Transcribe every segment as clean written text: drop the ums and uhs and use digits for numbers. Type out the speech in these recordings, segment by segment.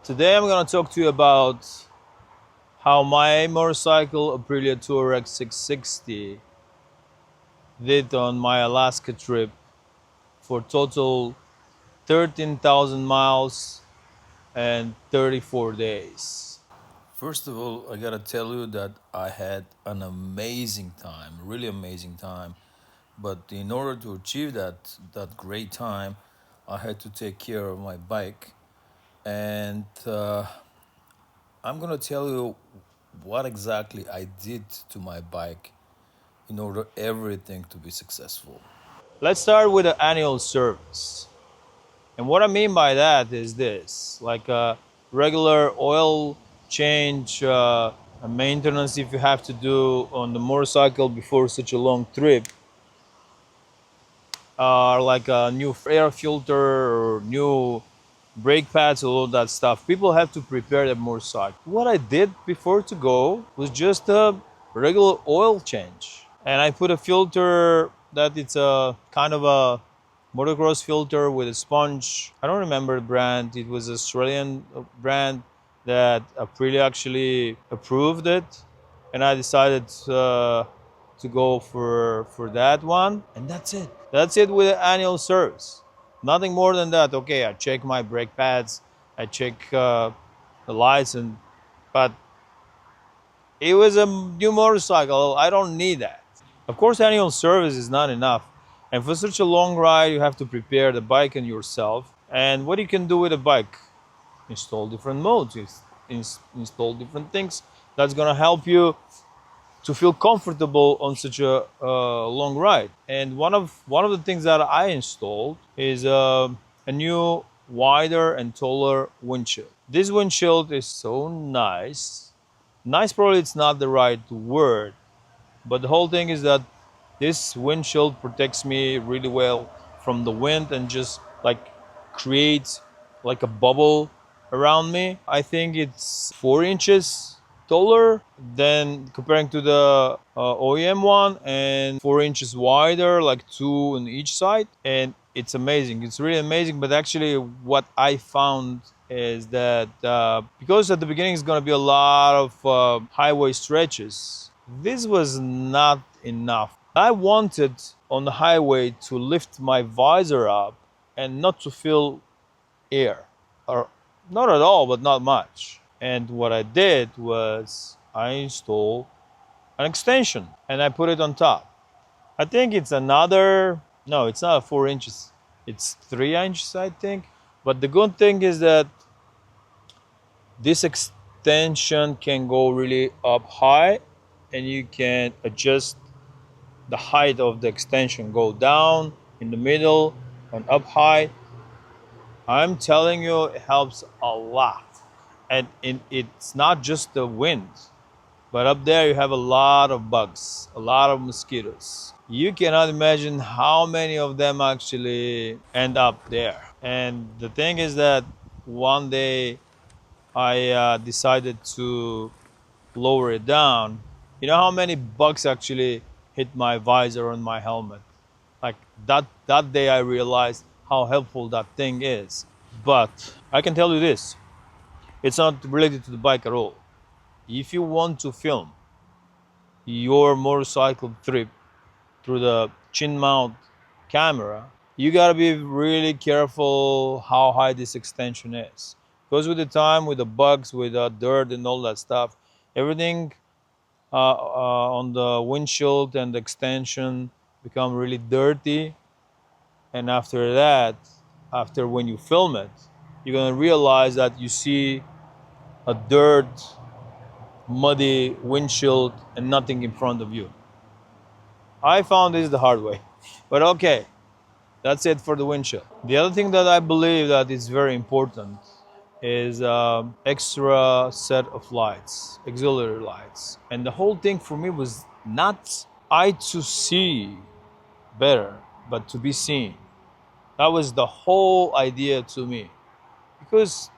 Today I'm going to talk to you about how my motorcycle Aprilia Tuareg 660 did on my Alaska trip for total 13,000 miles and 34 days. First of all, I gotta tell you that I had an amazing time, really amazing time. But in order to achieve that great time, I had to take care of my bike, and I'm gonna tell you what exactly I did to my bike in order everything to be successful. Let's start with the annual service. And what I mean by that is this, like a regular oil change, a maintenance if you have to do on the motorcycle before such a long trip, like a new air filter or new brake pads, all that stuff. People have to prepare their motorcycle. What I did before to go was just a regular oil change. And I put a filter that it's a kind of a motocross filter with a sponge. I don't remember the brand. It was an Australian brand that Aprilia actually approved it. And I decided to go for that one. And that's it. That's it with the annual service. Nothing more than that. Okay, I check my brake pads, I check the lights, but it was a new motorcycle. I don't need that. Of course, annual service is not enough. And for such a long ride, you have to prepare the bike and yourself. And what you can do with a bike? Install different modes, install different things. That's gonna help you to feel comfortable on such a long ride. And one of the things that I installed is a new wider and taller windshield. This windshield is so nice. Nice probably it's not the right word, but the whole thing is that this windshield protects me really well from the wind and just like creates like a bubble around me. I think it's 4 inches taller than comparing to the OEM one, and 4 inches wider, like 2 on each side. And it's amazing. It's really amazing. But actually what I found is that because at the beginning it's going to be a lot of highway stretches, this was not enough. I wanted on the highway to lift my visor up and not to feel air, or not at all, but not much. And what I did was I installed an extension and I put it on top. I think it's another, no, it's not 4 inches. It's 3 inches, I think. But the good thing is that this extension can go really up high, and you can adjust the height of the extension, go down, in the middle, and up high. I'm telling you, it helps a lot. And it's not just the wind, but up there you have a lot of bugs, a lot of mosquitoes. You cannot imagine how many of them actually end up there. And the thing is that one day I decided to lower it down. You know how many bugs actually hit my visor on my helmet? Like that day I realized how helpful that thing is. But I can tell you this, it's not related to the bike at all. If you want to film your motorcycle trip through the chin mount camera, you gotta be really careful how high this extension is. Because with the time, with the bugs, with the dirt and all that stuff, everything on the windshield and the extension become really dirty. And after that, after when you film it, you're gonna realize that you see a dirt, muddy windshield and nothing in front of you. I found this the hard way. But okay, that's it for the windshield. The other thing that I believe that is very important is extra set of lights, auxiliary lights. And the whole thing for me was not eye to see better, but to be seen. That was the whole idea to me. Because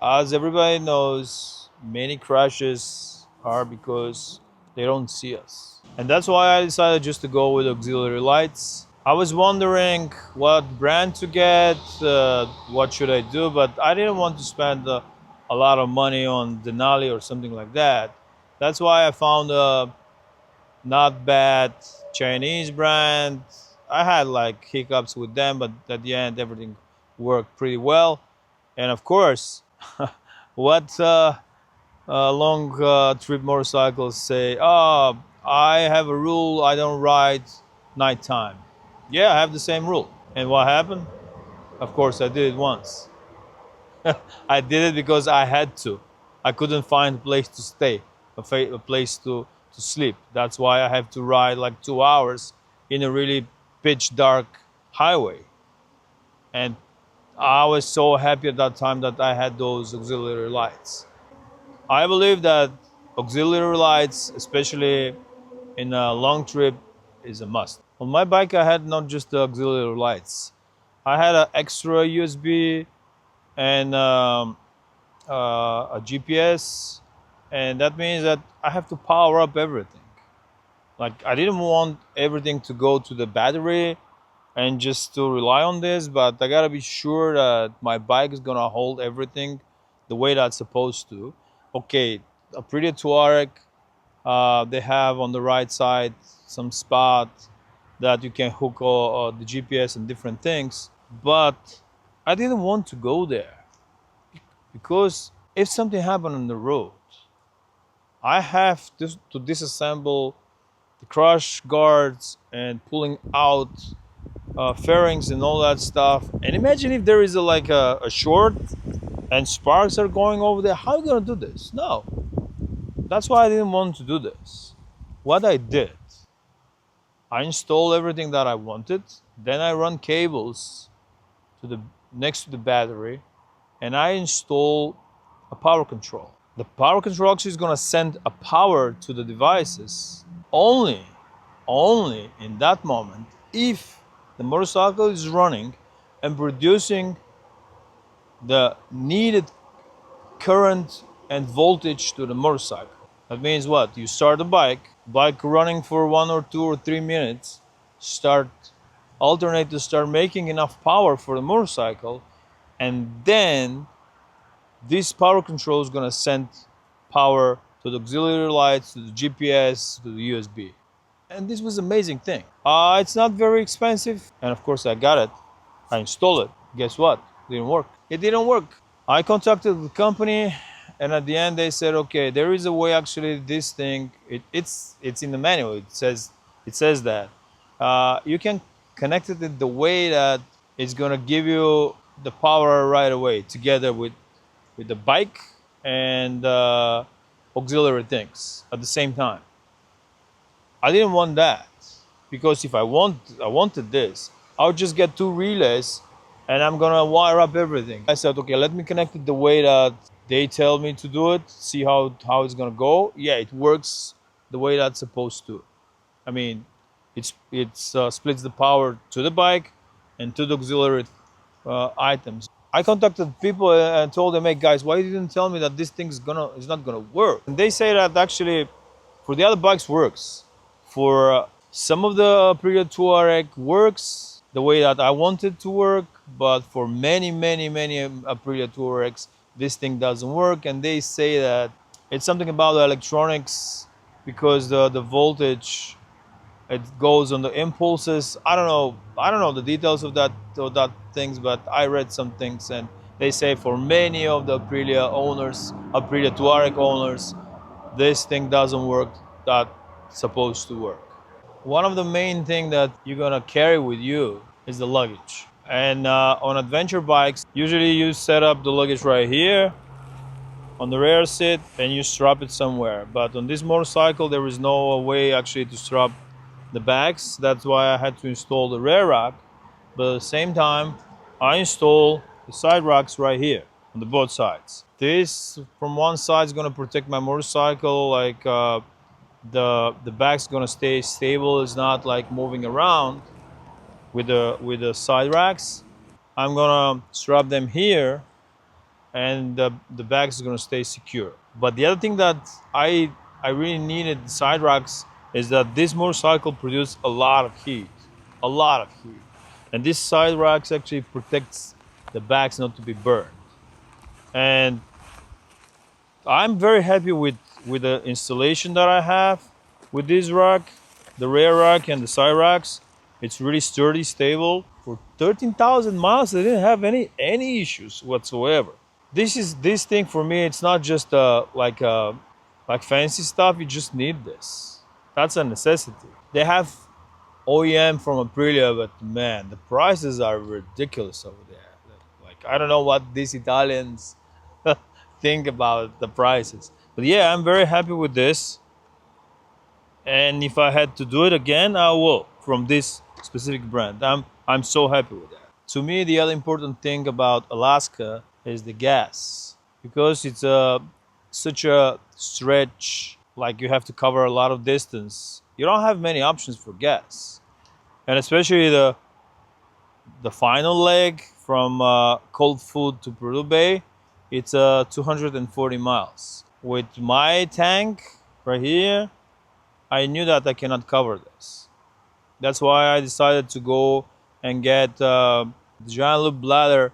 as everybody knows, many crashes are because they don't see us. And that's why I decided just to go with auxiliary lights. I was wondering what brand to get, what should I do, but I didn't want to spend a a lot of money on Denali or something like that. That's why I found a not bad Chinese brand. I had like hiccups with them, but at the end everything worked pretty well. And of course, what long trip motorcycles say, oh, I have a rule, I don't ride nighttime. Yeah, I have the same rule. And what happened? Of course, I did it once. I did it because I had to. I couldn't find a place to stay, a place to sleep. That's why I have to ride like 2 hours in a really pitch dark highway. And I was so happy at that time that I had those auxiliary lights. I believe that auxiliary lights, especially in a long trip, is a must. On my bike, I had not just the auxiliary lights. I had an extra USB and a GPS, and that means that I have to power up everything. Like I didn't want everything to go to the battery and just to rely on this, but I gotta be sure that my bike is gonna hold everything the way that's supposed to. Okay, Aprilia Tuareg, they have on the right side some spot that you can hook the GPS and different things, but I didn't want to go there because if something happened on the road, I have to disassemble the crash guards and pulling out fairings and all that stuff. And imagine if there is a short and sparks are going over there. How are you gonna do this? No, that's why I didn't want to do this. What I did, I installed everything that I wanted. Then I run cables to the next to the battery, and I install a power control. The power control actually is gonna send a power to the devices only, only in that moment if the motorcycle is running and producing the needed current and voltage to the motorcycle. That means what? You start the bike running for 1 or 2 or 3 minutes, start alternate to start making enough power for the motorcycle, and then this power control is gonna send power to the auxiliary lights, to the GPS, to the USB. And this was an amazing thing. It's not very expensive, and of course I got it. I installed it. Guess what? It didn't work. It didn't work. I contacted the company, and at the end they said, okay, there is a way. Actually, this thing it's in the manual. It says that you can connect it in the way that it's gonna give you the power right away, together with the bike and auxiliary things at the same time. I didn't want that because if I wanted this, I would just get two relays and I'm gonna wire up everything. I said, okay, let me connect it the way that they tell me to do it. See how it's gonna go. Yeah, it works the way that's supposed to. I mean, it's splits the power to the bike and to the auxiliary items. I contacted people and told them, hey guys, why you didn't tell me that this thing is not gonna work? And they say that actually for the other bikes works. For some of the Aprilia Tuareg works the way that I want it to work, but for many Aprilia Tuaregs, this thing doesn't work. And they say that it's something about the electronics because the voltage, it goes on the impulses. I don't know the details of that things, but I read some things, and they say for many of the Aprilia Tuareg owners, this thing doesn't work that supposed to work. One of the main thing that you're gonna carry with you is the luggage. And on adventure bikes, usually you set up the luggage right here on the rear seat and you strap it somewhere. But on this motorcycle, there is no way actually to strap the bags. That's why I had to install the rear rack. But at the same time, I install the side racks right here on the both sides. This from one side is gonna protect my motorcycle, like the back's gonna stay stable. It's not like moving around with the side racks. I'm gonna strap them here, and the bag is gonna stay secure. But the other thing that I really needed side racks is that this motorcycle produces a lot of heat, and this side racks actually protects the bags not to be burned. And I'm very happy with the installation that I have with this rack, the rear rack and the side racks. It's really sturdy, stable. For 13,000 miles, I didn't have any issues whatsoever. This thing for me. It's not just like fancy stuff. You just need this. That's a necessity. They have OEM from Aprilia, but man, the prices are ridiculous over there. Like I don't know what these Italians think about the prices. But yeah, I'm very happy with this. And if I had to do it again, I will from this specific brand. I'm so happy with that. To me, the other important thing about Alaska is the gas because it's such a stretch. Like you have to cover a lot of distance. You don't have many options for gas, and especially the final leg from Cold Foot to Prudhoe Bay, it's 240 miles. With my tank right here, I knew that I cannot cover this. That's why I decided to go and get the giant loop bladder.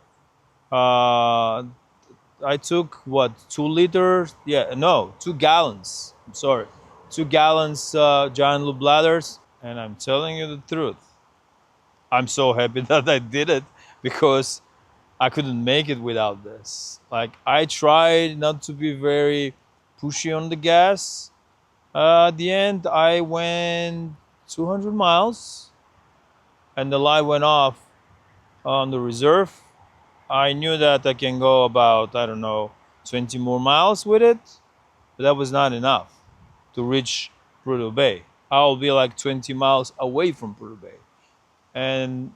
I took what, 2 liters? Yeah, no, 2 gallons. I'm sorry, 2 gallons giant loop bladders, and I'm telling you the truth. I'm so happy that I did it because I couldn't make it without this. Like I tried not to be very pushy on the gas. At the end, I went 200 miles, and the light went off on the reserve. I knew that I can go about, I don't know, 20 more miles with it, but that was not enough to reach Prudhoe Bay. I'll be like 20 miles away from Prudhoe Bay. And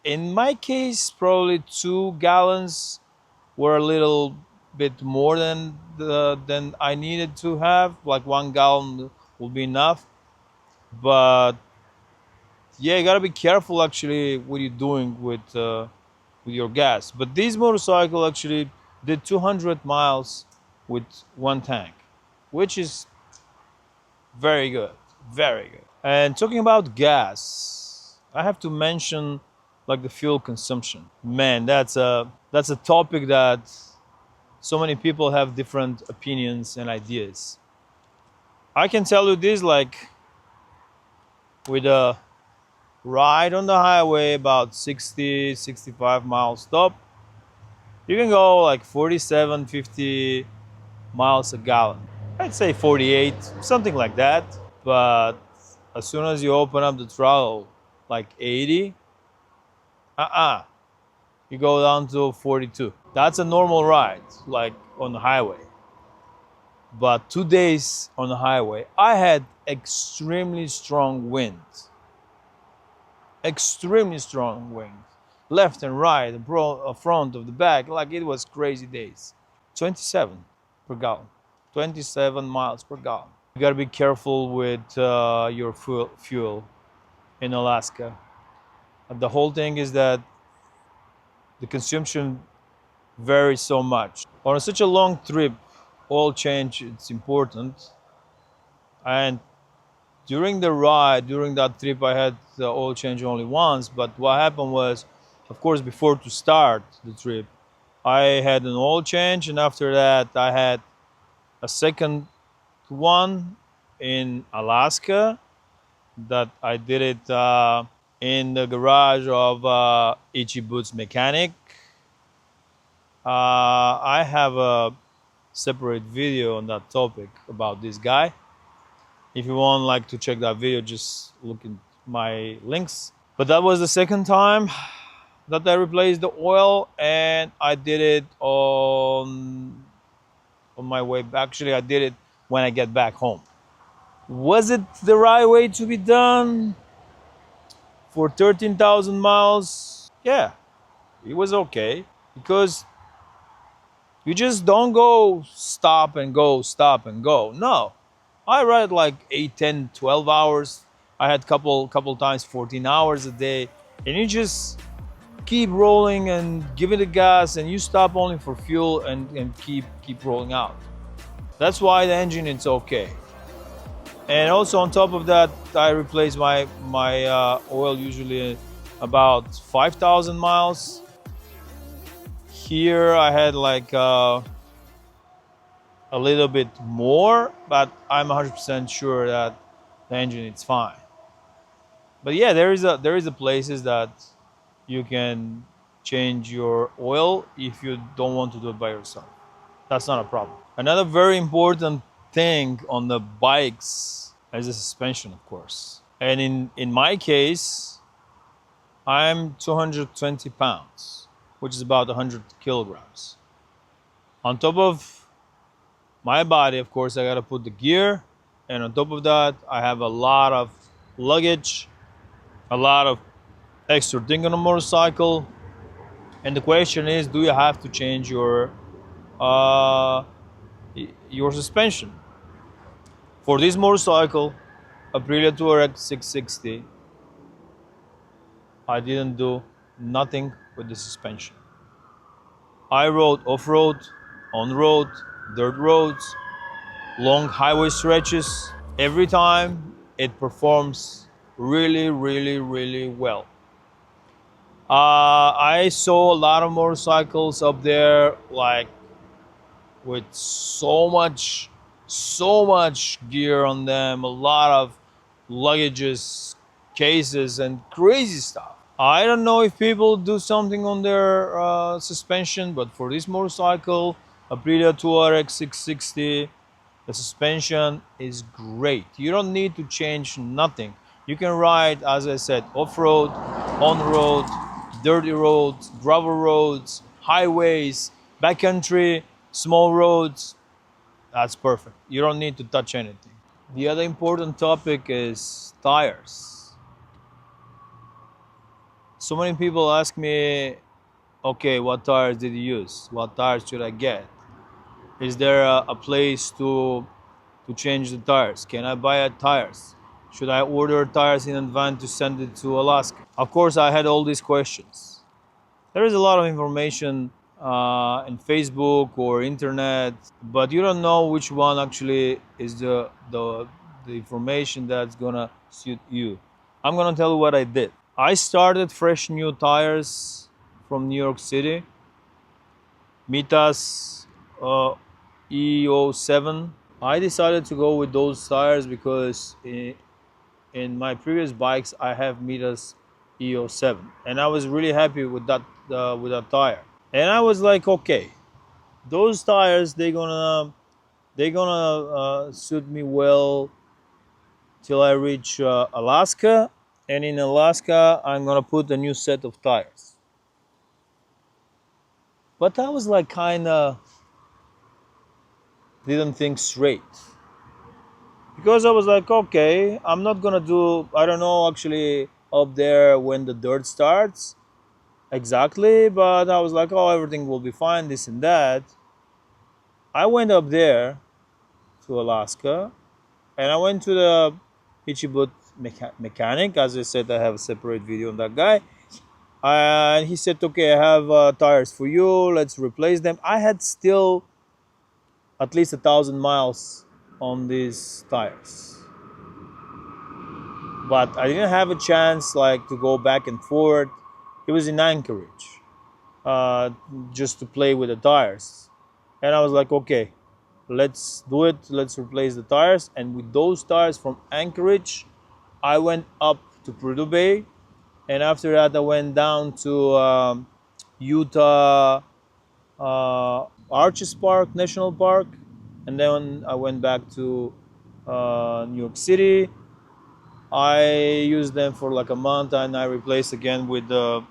in my case, probably 2 gallons were a little bit more than I needed to have. Like 1 gallon will be enough. But yeah, you gotta be careful actually what you're doing with your gas. But this motorcycle actually did 200 miles with one tank, which is very good, very good. And talking about gas, I have to mention like the fuel consumption. Man, that's a topic that so many people have different opinions and ideas. I can tell you this, like with a ride on the highway about 60, 65 miles stop, you can go like 47, 50 miles a gallon. I'd say 48, something like that. But as soon as you open up the throttle, like 80, you go down to 42. That's a normal ride, like on the highway. But 2 days on the highway, I had extremely strong winds. Extremely strong winds. Left and right, the front of the back, like it was crazy days. 27 per gallon. 27 miles per gallon. You gotta be careful with your fuel in Alaska. The whole thing is that the consumption varies so much. On such a long trip, oil change it's important. And during the ride, during that trip, I had the oil change only once. But what happened was, of course, before to start the trip, I had an oil change, and after that, I had a second one in Alaska that I did it in the garage of Itchy Boots Mechanic. I have a separate video on that topic about this guy. If you want like to check that video, just look in my links. But that was the second time that I replaced the oil, and I did it on my way back. Actually, I did it when I get back home. Was it the right way to be done for 13,000 miles? Yeah, it was okay because you just don't go stop and go, stop and go. No, I ride like 8, 10, 12 hours. I had couple times 14 hours a day, and you just keep rolling and give it a gas, and you stop only for fuel and keep rolling out. That's why the engine is okay. And also on top of that, I replace my oil usually about 5,000 miles. Here I had like a little bit more, but I'm 100% sure that the engine is fine. But yeah, there is a places that you can change your oil if you don't want to do it by yourself. That's not a problem. Another very important thing on the bikes is the suspension, of course. And in my case, I'm 220 pounds, which is about 100 kilograms. On top of my body, of course, I gotta put the gear, and on top of that, I have a lot of luggage, a lot of extra thing on a motorcycle. And the question is, do you have to change uh, your suspension? For this motorcycle, Aprilia Tuareg 660, I didn't do nothing with the suspension. I rode off-road, on-road, dirt roads, long highway stretches. Every time it performs really, really, really well. I saw a lot of motorcycles up there, like with so much gear on them, a lot of luggages, cases, and crazy stuff. I don't know if people do something on their suspension, but for this motorcycle, Aprilia Tuareg 660, the suspension is great. You don't need to change nothing. You can ride, as I said, off-road, on-road, dirty roads, gravel roads, highways, backcountry, small roads. That's perfect. You don't need to touch anything. The other important topic is tires. So many people ask me, okay, what tires did you use? What tires should I get? Is there a place to change the tires? Can I buy tires? Should I order tires in advance to send it to Alaska? Of course, I had all these questions. There is a lot of information in Facebook or internet, but you don't know which one actually is the information that's gonna suit you. I'm gonna tell you what I did. I started fresh new tires from New York City, Mitas EO7. I decided to go with those tires because in my previous bikes I have Mitas EO7, and I was really happy with that tire. And I was like, okay, those tires they're gonna suit me well till I reach Alaska, and in Alaska I'm gonna put a new set of tires. But I was like kind of didn't think straight because I was like, okay, I'm not gonna do. I don't know actually up there when the dirt starts exactly, but I was like, oh, everything will be fine, this and that. I went up there to Alaska, and I went to the Ichibut mechanic. As I said, I have a separate video on that guy. And he said, okay, I have tires for you. Let's replace them. I had still at least 1,000 miles on these tires, but I didn't have a chance like to go back and forth. It was in Anchorage, uh, just to play with the tires. And I was like, okay, let's do it. Let's replace the tires. And with those tires from Anchorage, I went up to Prudhoe Bay, and after that I went down to Utah Arches Park National Park, and then I went back to New York City. I used them for like a month, and I replaced again with the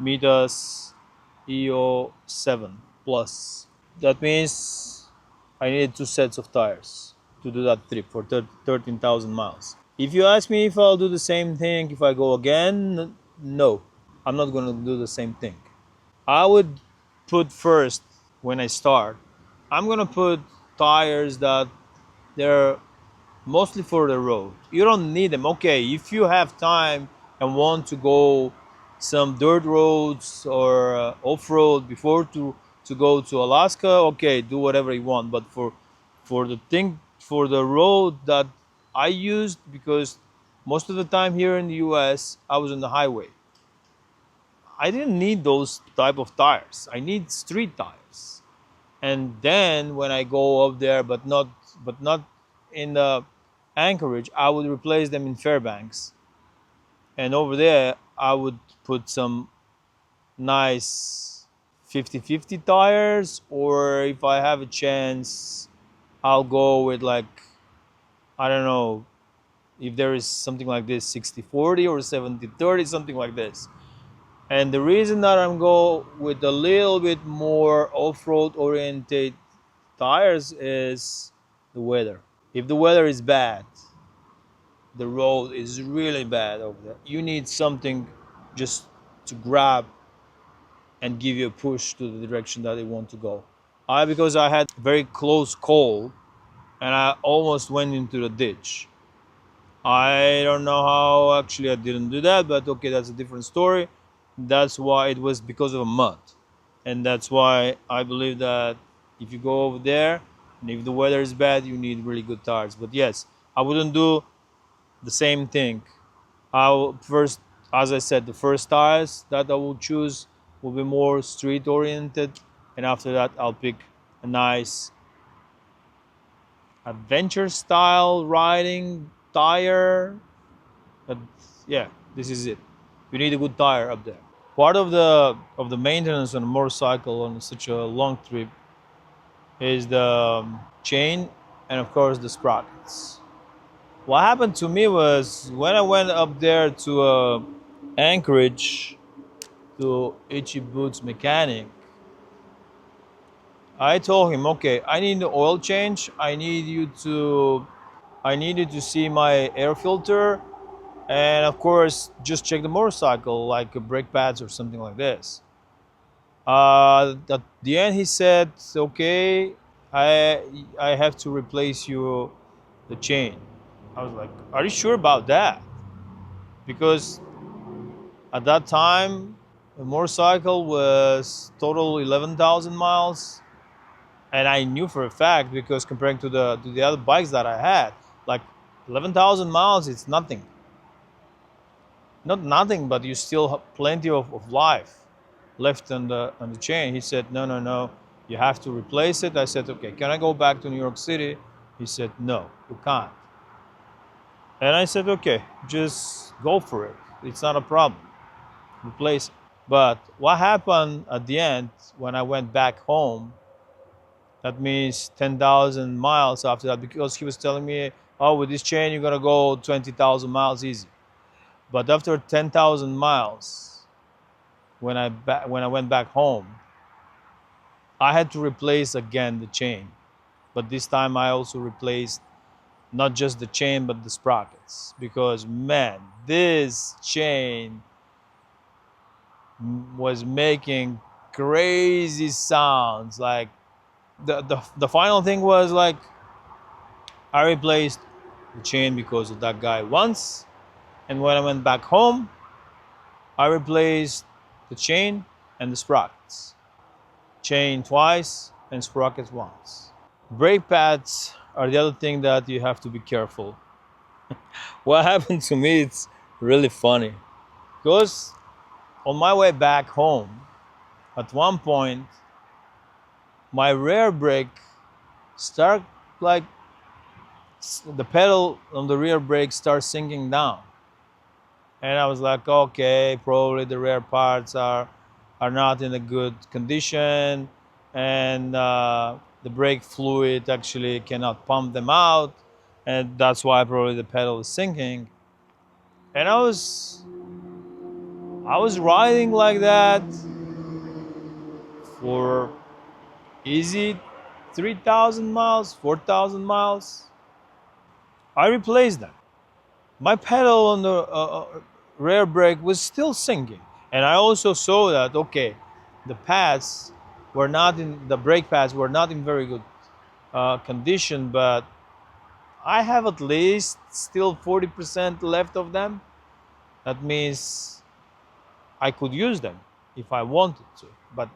Mitas EO7 Plus. That means I needed two sets of tires to do that trip for 13,000 miles. If you ask me if I'll do the same thing if I go again, no, I'm not going to do the same thing. I would put first, when I start, I'm going to put tires that they're mostly for the road. You don't need them. Okay, if you have time and want to go some dirt roads or off-road before to go to Alaska, okay, do whatever you want. But for the road that I used, because most of the time here in the US I was on the highway, I didn't need those type of tires. I need street tires. And then when I go up there, but not in the Anchorage, I would replace them in Fairbanks. And over there, I would put some nice 50/50 tires, or if I have a chance, I'll go with like, I don't know, if there is something like this 60/40 or 70/30, something like this. And the reason that I'm go with a little bit more off-road oriented tires is the weather. If the weather is bad, the road is really bad over there. You need something just to grab and give you a push to the direction that they want to go. Because I had very close call and I almost went into the ditch. I don't know how actually I didn't do that, but okay, that's a different story. That's why it was because of a mud. And that's why I believe that if you go over there and if the weather is bad, you need really good tires. But yes, I wouldn't do the same thing. I'll first, as I said, the first tires that I will choose will be more street oriented, and after that, I'll pick a nice adventure style riding tire. But yeah, this is it. You need a good tire up there. Part of the maintenance on a motorcycle on such a long trip is the chain and of course the sprockets. What happened to me was when I went up there to Anchorage to Itchy Boots mechanic, I told him, okay, I need the oil change. I needed to see my air filter, and of course, just check the motorcycle, like brake pads or something like this. At the end, he said, okay, I I have to replace you the chain. I was like, are you sure about that? Because at that time, the motorcycle was total 11,000 miles, and I knew for a fact because comparing to the other bikes that I had, like 11,000 miles, it's nothing. Not nothing, but you still have plenty of life left on the chain. He said, no, no, no, you have to replace it. I said, okay, can I go back to New York City? He said, no, you can't. And I said, okay, just go for it. It's not a problem. Replace it. But what happened at the end when I went back home, that means 10,000 miles after that, because he was telling me, oh, with this chain, you're going to go 20,000 miles easy. But after 10,000 miles, when I went back home, I had to replace again the chain. But this time I also replaced not just the chain, but the sprockets. Because, man, this chain was making crazy sounds. Like, the final thing was like, I replaced the chain because of that guy once, and when I went back home, I replaced the chain and the sprockets. Chain twice and sprockets once. Brake pads are the other thing that you have to be careful. What happened to me, it's really funny. Because on my way back home, at one point, my rear brake start like the pedal on the rear brake starts sinking down. And I was like, okay, probably the rear parts are not in a good condition, and the brake fluid actually cannot pump them out, and that's why probably the pedal is sinking. And I was riding like that for easy 3,000 miles, 4,000 miles. I replaced them. My pedal on the rear brake was still sinking, and I also saw that okay, the brake pads were not in very good condition, but I have at least still 40% left of them. That means I could use them if I wanted to, but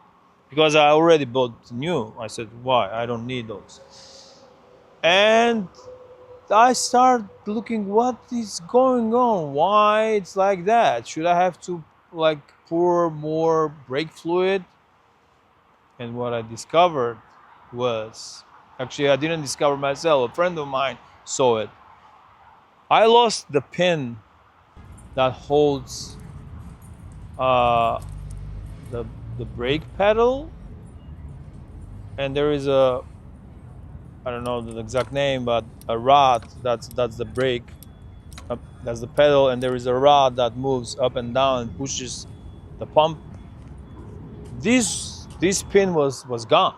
because I already bought new, I said why, I don't need those. And I start looking what is going on. Why it's like that? Should I have to like pour more brake fluid? And what I discovered was, actually I didn't discover myself, a friend of mine saw it. I lost the pin that holds uh, the the brake pedal, and there is a, I don't know the exact name, but a rod that's the brake, that's the pedal, and there is a rod that moves up and down and pushes the pump. This pin was gone.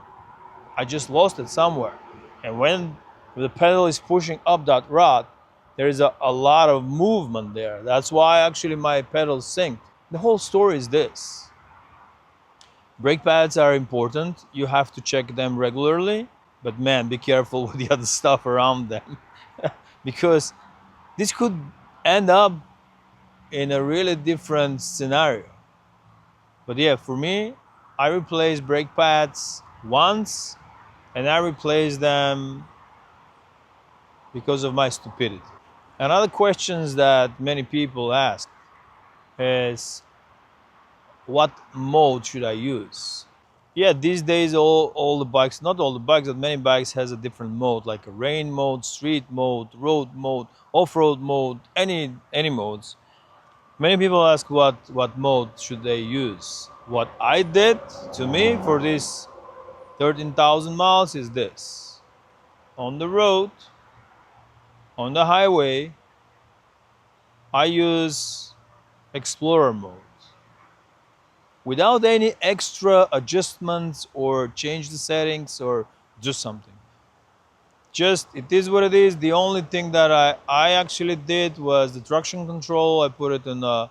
I just lost it somewhere, and when the pedal is pushing up that rod, there is a lot of movement there. That's why actually my pedal synced. The whole story is this: brake pads are important. You have to check them regularly, but man, be careful with the other stuff around them because this could end up in a really different scenario. But yeah, for me, I replaced brake pads once, and I replaced them because of my stupidity. Another questions that many people ask is, what mode should I use? Yeah, these days all the bikes, not all the bikes, but many bikes has a different mode, like a rain mode, street mode, road mode, off-road mode, any modes. Many people ask what mode should they use. What I did, to me, for this 13,000 miles is this: on the road, on the highway, I use Explorer mode without any extra adjustments or change the settings or do something. Just it is what it is. The only thing that I actually did was the traction control. I put it in a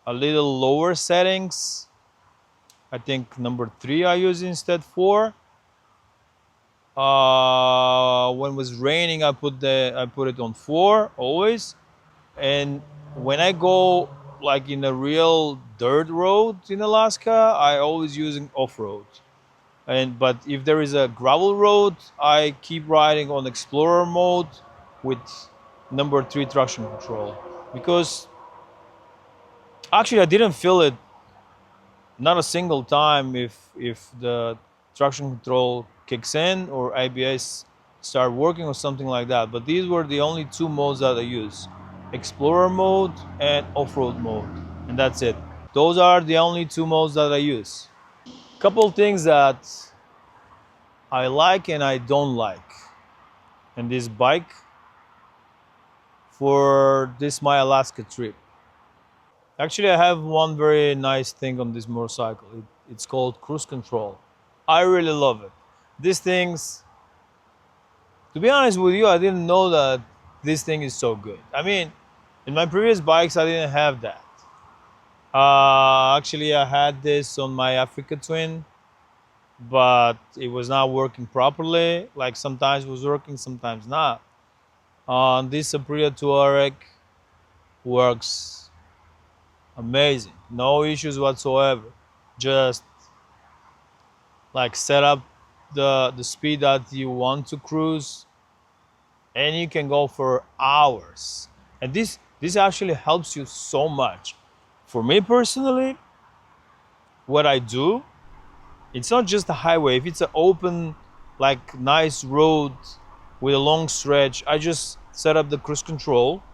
little lower settings. I think number 3 I use instead 4. When it was raining, I put it on 4 always. And when I go like in a real dirt road in Alaska, I always using off road. But if there is a gravel road, I keep riding on Explorer mode with number 3 traction control, because actually I didn't feel it not a single time if the traction control kicks in or ABS start working or something like that. But these were the only 2 modes that I use: Explorer mode and off-road mode, and that's it. Those are the only 2 modes that I use. Couple things that I like and I don't like in this bike for this my Alaska trip. Actually, I have one very nice thing on this motorcycle. It's called cruise control. I really love it. These things, to be honest with you, I didn't know that this thing is so good. I mean, in my previous bikes, I didn't have that. Actually, I had this on my Africa Twin, but it was not working properly. Like sometimes it was working, sometimes not. This Aprilia Tuareg works amazing, no issues whatsoever. Just like set up the speed that you want to cruise, and you can go for hours. And this actually helps you so much. For me personally, what I do, it's not just a highway. If it's an open, like nice road with a long stretch, I just set up the cruise control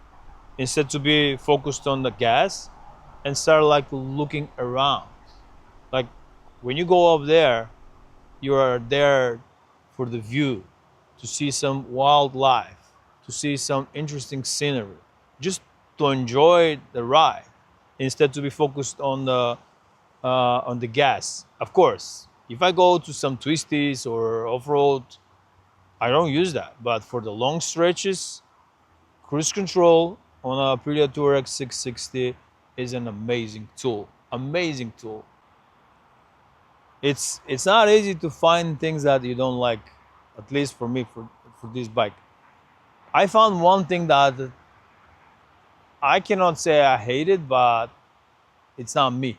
instead to be focused on the gas, and start like looking around. Like when you go up there, you are there for the view, to see some wildlife, to see some interesting scenery, just to enjoy the ride instead to be focused on the gas. Of course, if I go to some twisties or off-road, I don't use that. But for the long stretches, cruise control on a Aprilia Tuareg 660 is an amazing tool. Amazing tool. It's not easy to find things that you don't like, at least for me, for this bike. I found one thing that I cannot say I hate it, but it's not me.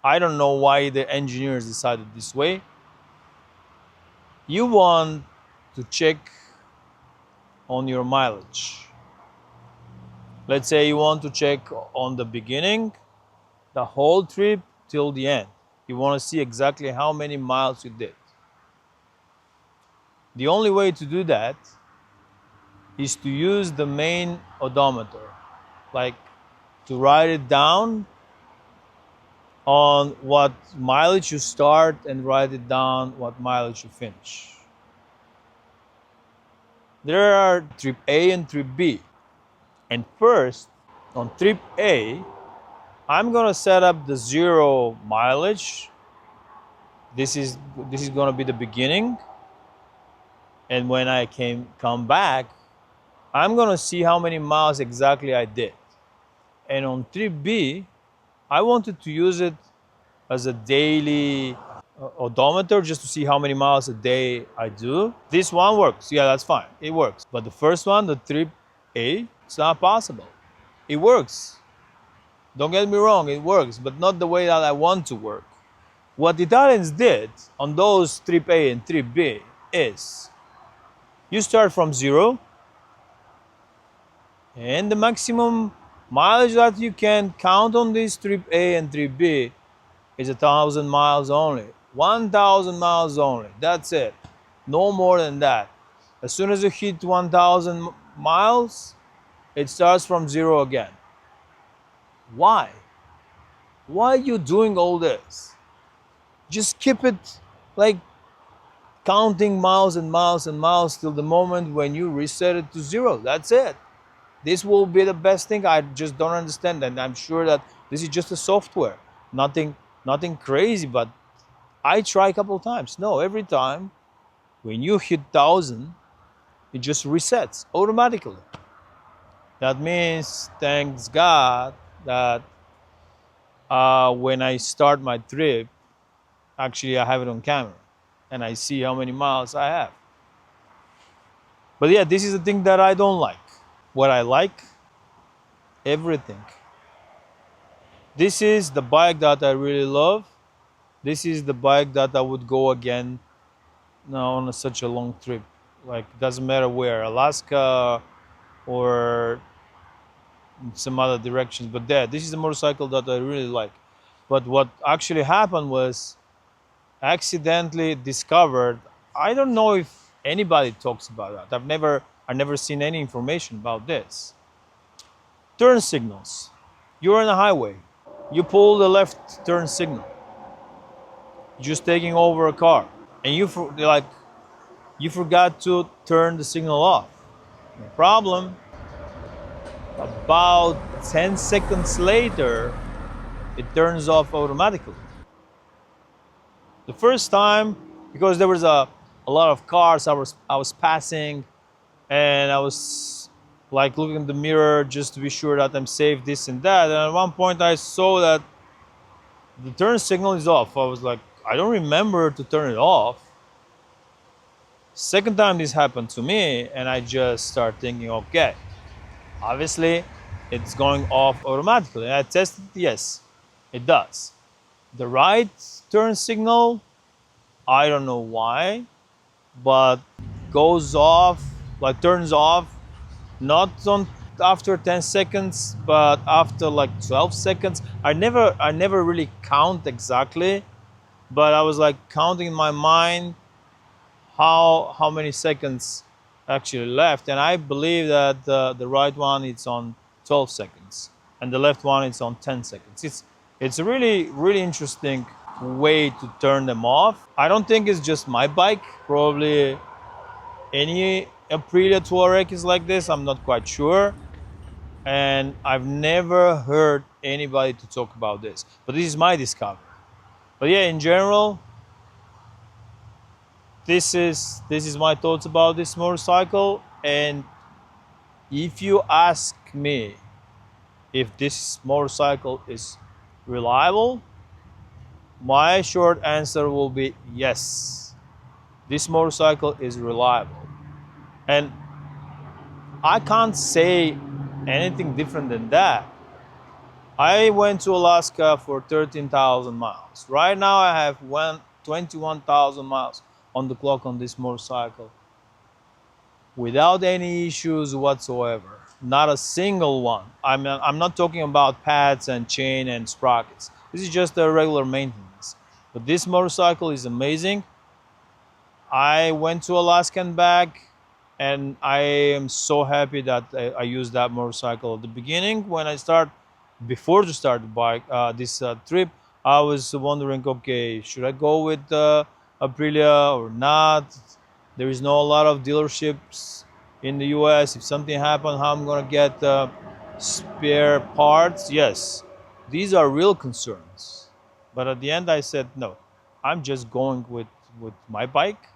I don't know why the engineers decided this way. You want to check on your mileage. Let's say you want to check on the beginning, the whole trip till the end. You want to see exactly how many miles you did. The only way to do that is to use the main odometer, like to write it down on what mileage you start and write it down what mileage you finish. There are trip A and trip B. And first, on trip A, I'm gonna set up the 0 mileage. This is gonna be the beginning. And when I come back, I'm gonna see how many miles exactly I did. And on trip B, I wanted to use it as a daily odometer just to see how many miles a day I do. This one works. Yeah, that's fine. It works. But the first one, the trip A, it's not possible. It works. Don't get me wrong, it works, but not the way that I want to work. What Italians did on those trip A and trip B is you start from 0, and the maximum mileage that you can count on this trip A and trip B is 1,000 miles only. 1,000 miles only. That's it. No more than that. As soon as you hit 1,000 miles, it starts from 0 again. Why? Why are you doing all this? Just keep it like counting miles and miles and miles till the moment when you reset it to 0. That's it. This will be the best thing. I just don't understand, and I'm sure that this is just a software. Nothing crazy, but I try a couple of times. No, every time when you hit 1,000, it just resets automatically. That means, thanks God, that when I start my trip, actually I have it on camera and I see how many miles I have. But yeah, this is the thing that I don't like. What I like, everything. This is the bike that I really love. This is the bike that I would go again now on such a long trip. Like, doesn't matter where, Alaska or some other directions. But yeah, this is a motorcycle that I really like. But what actually happened was I accidentally discovered, I don't know if anybody talks about that. I've never seen any information about this. Turn signals. You're on a highway. You pull the left turn signal. You're just taking over a car, and you forgot to turn the signal off. No problem. About 10 seconds later, it turns off automatically. The first time, because there was a lot of cars I was passing, and I was like looking in the mirror just to be sure that I'm safe, this and that. And at one point I saw that the turn signal is off. I was like, I don't remember to turn it off. Second time this happened to me, and I just start thinking, okay, obviously it's going off automatically. And I tested, yes, it does. The right turn signal, I don't know why, but goes off, like turns off, not on after 10 seconds, but after like 12 seconds. I never really count exactly, but I was like counting in my mind how many seconds actually left, and I believe that the right one is on 12 seconds and the left one is on 10 seconds. It's a really interesting way to turn them off. I don't think it's just my bike. Probably any Aprilia Tuareg is like this. I'm not quite sure, and I've never heard anybody to talk about this. But this is my discovery. But yeah, in general, this is my thoughts about this motorcycle. And if you ask me if this motorcycle is reliable, my short answer will be yes. This motorcycle is reliable. And I can't say anything different than that. I went to Alaska for 13,000 miles. Right now I have 21,000 miles on the clock on this motorcycle without any issues whatsoever. Not a single one. I'm not talking about pads and chain and sprockets. This is just a regular maintenance. But this motorcycle is amazing. I went to Alaska and back, and I am so happy that I used that motorcycle. At the beginning, when I start, before to start the bike, this trip, I was wondering, okay, should I go with Aprilia or not? There is no a lot of dealerships in the U.S. If something happened, how I'm gonna get spare parts? Yes, these are real concerns. But at the end, I said no. I'm just going with my bike.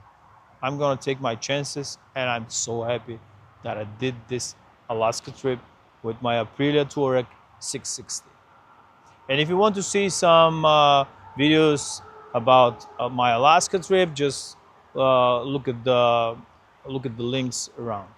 I'm gonna take my chances, and I'm so happy that I did this Alaska trip with my Aprilia Tuareg 660. And if you want to see some videos about my Alaska trip, just look at the links around.